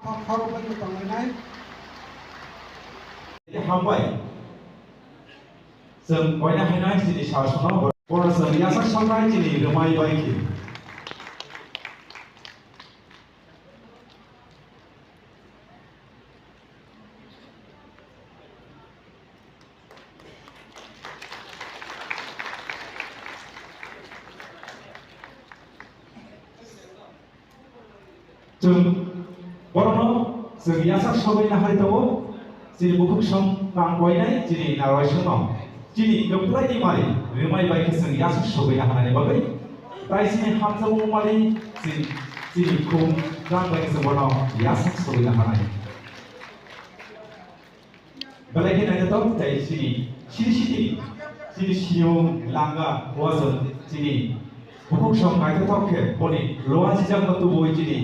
खार'बायनो थांनाय हामबाय जों बयना हायनाय दिनै सासनाव बर'जों यासा सावराय दिनै रोमाय बायखि जों बर'नो जों यासा सावरायनो हारिदों जेरै बुहुम सम नांगयनाय दिनै नारायसनाव दिनै गोप्लायनि मारि रोमाय बायखि जों यासा सावरायनो हानायनि बागै रायजोनि हामजामुं मारि दिनै खुम नांबायनि जों बर'नाव यासा सावरायनो हानाय बेलायखि नायनो दं जाय सिरि सिनिउ लांगा हौवाजों दिनै बुहुम सम नायथावखे बनि लवा जिजां नतु बय दिनै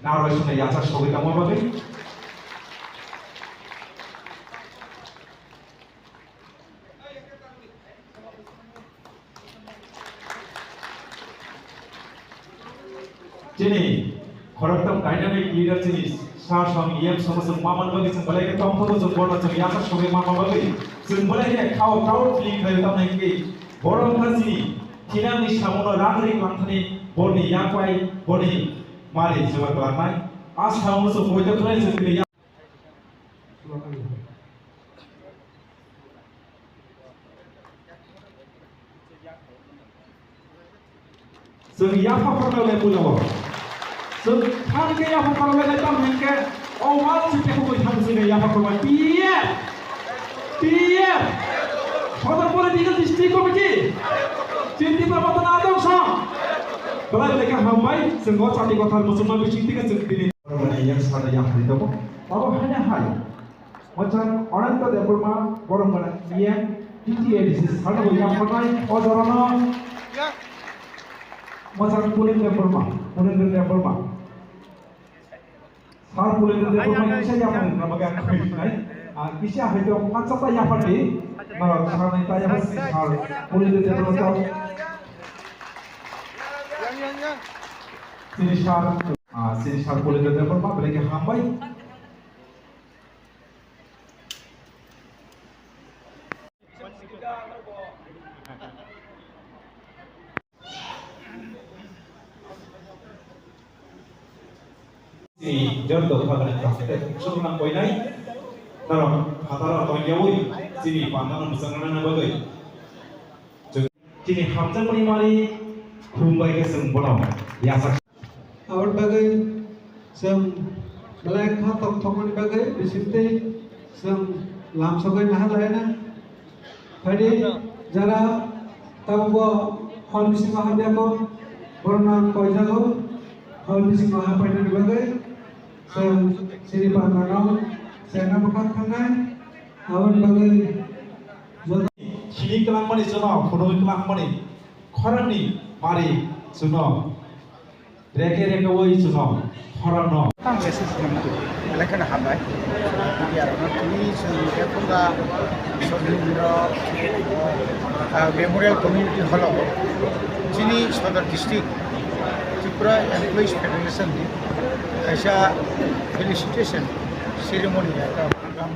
नारायसना यासा सावरायनो माबागै Jadi, koruptor dynamic leader jenis sar sang yang sama maman bagi sembalai ke tom tom sembola sem yang sebagai maman bagi sembalai ke kau feeling dari tam nengki borong kasi tinang ni samono rangri langthani boni yang kuai boni mari sebar kelantai as samono sembola itu keren seperti yang yang apa oleh pulau so kan ke yang apa oleh tam hengke awal sih aku boleh sini yang apa oleh dia Kota Politik Distrik Komiti Cinti Prabatan Adong Sang Balai mereka hambai Senggot saat kota musuh bising tiga sendiri orang yang sada yang hari itu apa hanya hari macam orang tu dia berma orang mana dia PTA di sini kalau yang pakai orang macam pulen dia berma sar pulen dia berma kisah yang mana nama yang kau kisah itu macam apa yang pada nah sekarang itu yang sar pulen dia berma sini sar pulen dia berma mereka hambai si jodoh pada praktek sebelum koinai dalam hatara toyawui sini pandangan besangan bagai sini hamzah mari kumbai ke sembonong biasa awal bagai sem belai khatok thomani bagai bisinte sem lam sogai mahal laina tadi jara tabu hal bising mahal dia ko borna koijago hal bising mahal paina bagai sini pandangan saya nak bukan kangen awal bagai sini kelang mani jono foto kelang mani koran ni mari jono reke woi jono koran no tang meses namtu elekan hambai biar nanti sini pura sodhiro memorial community hall sini Sadar district Tripura Employees Federation ऐसा felicitation ceremony है का programme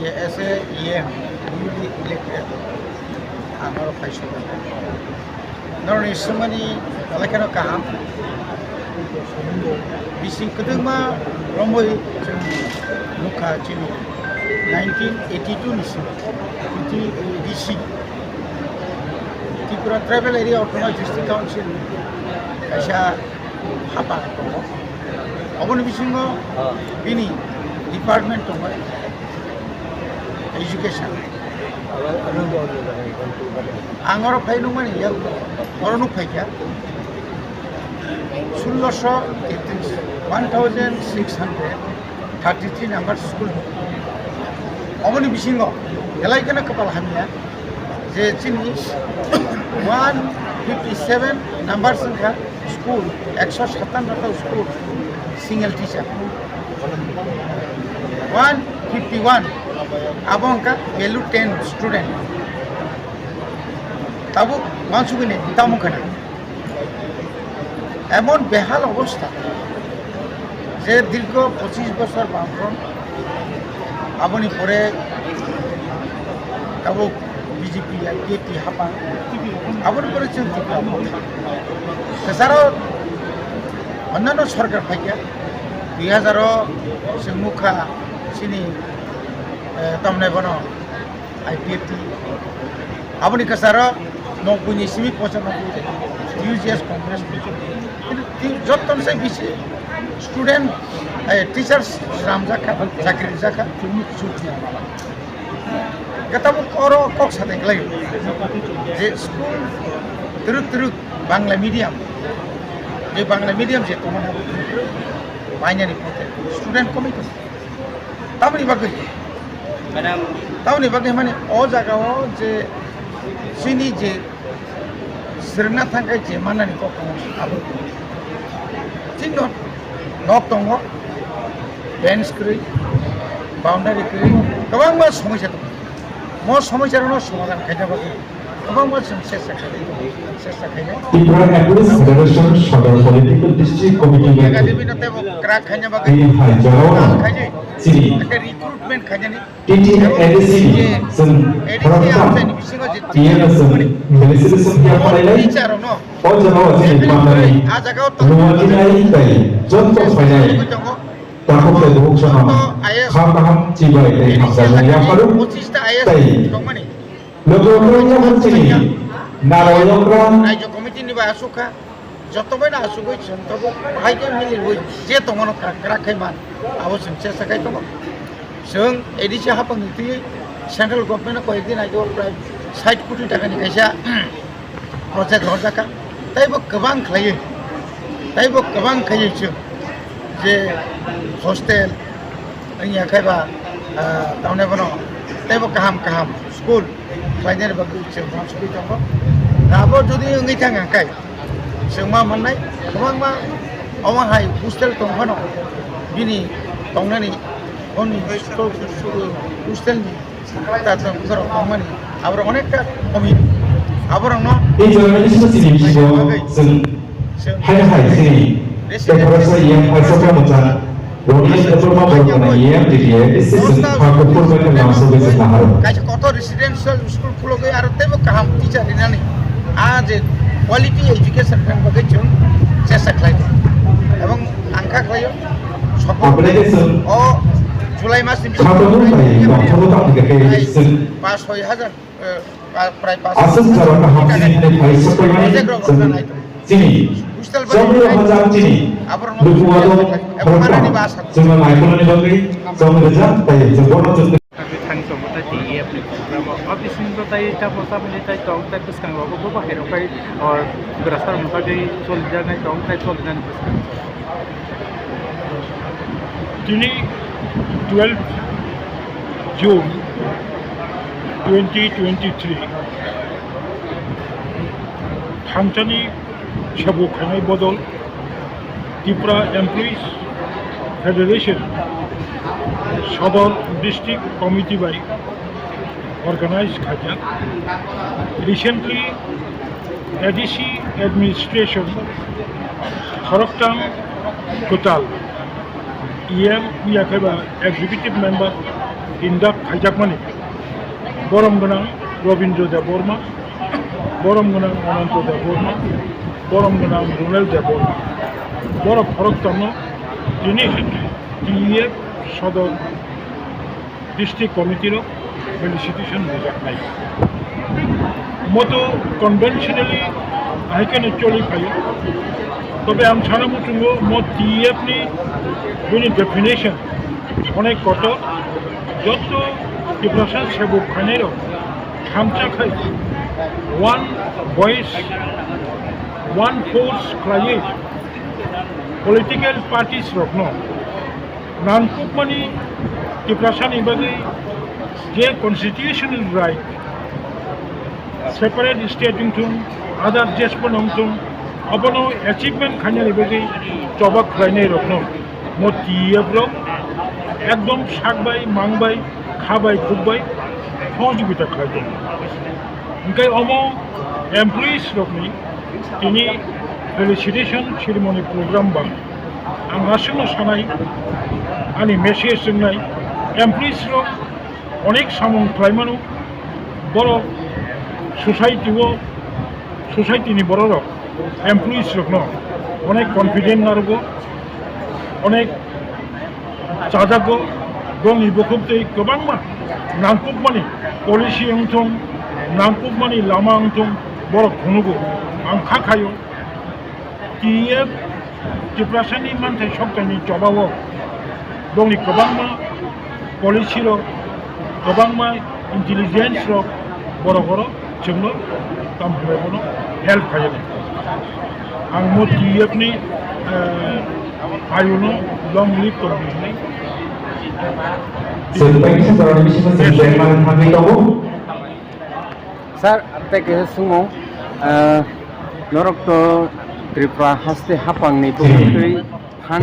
ये ऐसे ये newly elected हमारा फैसला है non इसमनी अलग काम बिसिंग कदमा रंबोई मुखा चिनी 1982 निसी DC Tripura tribal area autonomous district council ऐसा apa abon bisingo bini department to education angor phainu mani ya oronu phaikya 1633 number school abon bisingo elai kana kapal hamia je chinis 157 number sankhya school 157 school single teacher 151 abong ka value 10 student tabu mansugine tamu kana এমন বেহাল অবস্থা যে দীর্ঘ 25 বছর বামফ্রন্ট আপনি পরে কাবো BJP আর BAP হাপা আপনি পরে এছাড়াও অন্যান্য সরকার ফাইকা 2000 মুখা সিনি তামনাই বন আইপিএফটি আপনি কাছারও 90 সিমি 95 ইউজিএস কংগ্রেস কিন্তু যতন সে বেশি স্টুডেন্ট টিচার্স রাম জাখা চাকরি জাখা কেতাবো করো কক সাথে লাগে যে স্কুল তিরুক বাংলা মিডিয়াম যে বাংলা মিডিয়াম যে তোমার বাইনারি পথে স্টুডেন্ট কমে গেছে তামনি বাকি মানে অ জায়গাও যে চিনি যে सिरना थांगाय जे मानानि कखौ आबो थिन नक दङ बेन्स करै बाउन्डारि करै गोबां मा समस्या दं म समस्यानो समाधान खायजाबा गोबां मा जों सेस्था खायनाय ত্রিপুরা অ্যাপিলিস ফেডারেশন সদর পলিটিক্যাল ডিস্ট্রিক্ট কমিটি একাডেমিতে ক্রাক খায়জাবা খায়জাই সিনি একটা রিক্রুটমেন্ট খায়জানি টিটি এডিসি जों फरायसा টিএনএস ফেলিসিটেশন কি আপনাইলাই টিচাर न ও জায়গাও আছে বাংলানি आ जगह রুমালিনাই তাই যত ফাইনাই তাহলে দুঃখসন খাম চিবাই তাই হামসা জানিয়া পারো 25 টা আইএস দংমানি লোকপ্রিয় হচ্ছেনি নারায়ণগ্রা রাজ্য কমিটি নিবা আসুকা যতবাই না আসুগই তবে হাইকে মিলি হই যে তোমার রাখাই মান আবশ্যক চেষ্টা খাই দङ जों एडिसि हाफां नीति सेंट्रल गभर्नमेंट कয়েকদিন आगे प्राय 60 कोटी टाकानि खायसा प्रजेक्ट हरजाखा ताइबो गोबां खायो जों जे हस्टेल अनि आखायबा तावने बनो ताइबो गाहाम स्कुल खायनाय बागै जों मानसि दङ दाबो जुदि ओंगै थाङाखाय जों मा मोननाय गोबां मा अमाहाय हस्टेल दंफानो बिनि दंनानै उननि हस्टेलनि तातन फोराव दंमानि आबर अनेकटा कमि आबरावनो এই জার্নালিস্ট সিরিজ जों हाय सिरि फरायसा इएम फरायसाफ्रा मोजां रडिस एप्रुभा बरगना इएम डिडिए डिसिजन फाको फरमेट नाम सबै नाहार कायसे कत रेसिडेन्शियल स्कुल खुलगै आरो तेबो गाहाम टिचार दिनानै आज क्वालिटी एजुकेशन फैन बागै जों चेष्टा खालामो এবং आंखा खालायो आपले जों अ जुलाई मासनि पास 6000 प्राय 5 आसन जाबाना हामसिनि फरायसा फरायनाय जोंनि जोंनि मोजां दिनै दुखुआव फरायनानै बासा जों माइखौनि बागै जों मोजां दायो जों बर'जों थांनि समावथाय टिएफनि प्रग्रामाव अबिसिंगताय तापसाबनिताय तंताय पुस्कांगावबो बाहेरावखाय गोरासार मुगागै सलिजानाय तंताय सलिजानाय पुस्कां दिनै 12 June 2023 थामसानि साबुखानाय बदल त्रिपुरा एमप्लयिज फेडारेशन सदर डिस्ट्रिक्ट कमिटी by organized खाजा recently ADC administration Khoroktam Kotal EM Yakaba executive member Indak Khajakmani Boromganang Robindra Deborma Boromganang Ananto Deborma Boromganang Runel Deborma Borom Khoroktam Dini TEF Sodor District Committee ro felicitation Mujaknai Moto conventionally I can actually pay তবে আমি ছাড়া মুচুঙ্গ মত টিএফনি বিনি definition অনেক কঠোর যত ত্রিপুরা সেবক খানেরও খামচা খাই ওয়ান ভয়েস ওয়ান ফোর্স ক্রাইয়ে পলিটিক্যাল পার্টিস রকম নানকুকমানি ত্রিপুরাসানি বাদে যে কনস্টিটিউশনাল রাইট সেপারেট স্টেটিং থুম আদার জেসপন হংথুম अपनो अचीवमेंट खाने बगे चबक खाने रखनो मोतीयब्रो एकदम शाकबाई मांगबाई खाबाई खुबबाई सहयोगिता खादों उनके अमो एम्प्लॉइज रखनी तिनी फेलिसिटेशन सेरेमनी प्रोग्राम बा आं गासैनो सानाय आंनि मेसेज जोंनाय एमप्लइज अनेक सामं खालामनो बर' ससाइटिनि बर' एमप्लइज अनेक कन्फिडेंट नारगौ अनेक जाजागौ दं इबोखौबो गोबां नांगौमानि पलिसि अंथं नांगौमानि लामा अंथं बर' खुनुगौ आं खाखायो TF डिप्रेसननि मानथाय सप्ताहनि जबाव दंनि गोबां पलिसि गोबां इन्टेलिजेन्स बर' जोंनो दामफोरनो हेल्प खायो आं TF नि आयुनो लं live दंनि Sir, take a sumo. Norok to Tripura haste hapang ni putri han